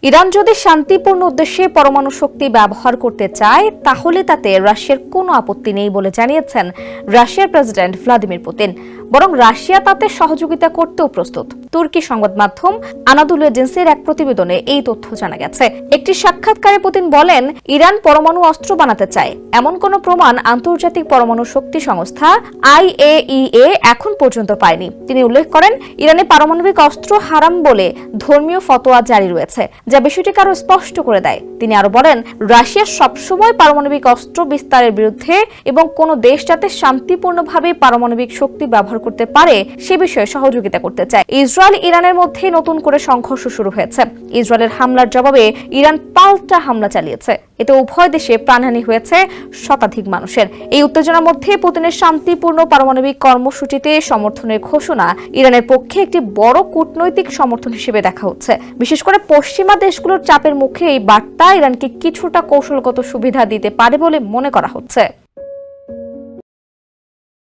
Iran যদি শান্তিপূর্ণ উদ্দেশ্যে পরমাণু শক্তি ব্যবহার করতে চায় তাহলে তাতে রাশিয়ার কোনো আপত্তি নেই বলে জানিয়েছেন রাশিয়ার প্রেসিডেন্ট ভ্লাদিমির পুতিন। বরং রাশিয়া তাতে সহযোগিতা করতেও প্রস্তুত। তুর্কি সংবাদ মাধ্যম আনাদুলু এজেন্সির এক প্রতিবেদনে এই তথ্য জানা গেছে। একটি সাক্ষাৎকারে পুতিন বলেন, ইরান পরমাণু অস্ত্র বানাতে চায় এমন কোনো প্রমাণ আন্তর্জাতিক পরমাণু শক্তি সংস্থা IAEA এখন পর্যন্ত পায়নি। তিনি উল্লেখ করেন, ইরানে পারমাণবিক অস্ত্র হারাম বলে ধর্মীয় ফতোয়া জারি রয়েছে, যা বিষয়টিকে আরো স্পষ্ট করে দেয়। তিনি আরো বলেন, রাশিয়া সবসময় পারমাণবিক অস্ত্র বিস্তারের বিরুদ্ধে এবং কোনো দেশ যাতে শান্তিপূর্ণভাবে পারমাণবিক শক্তি ব্যবহার করতে পারে সে বিষয়ে সহযোগিতা করতে চায়। ইসরায়েল ইরানের মধ্যে নতুন করে সংঘর্ষ শুরু হয়েছে। ইসরায়েলের হামলার জবাবে ইরান পাল্টা হামলা চালিয়েছে। এতে উভয় দেশে প্রাণহানি হয়েছে শতাধিক মানুষের। এই উত্তেজনার মধ্যে পুতিনের শান্তিপূর্ণ পারমাণবিক কর্মসূচিতে সমর্থনের ঘোষণা ইরানের পক্ষে একটি বড় কূটনৈতিক সমর্থন হিসেবে দেখা হচ্ছে। বিশেষ করে পশ্চিমা দেশগুলোর চাপের মুখে এই বার্তা ইরানকে কিছুটা কৌশলগত সুবিধা দিতে পারে বলে মনে করা হচ্ছে।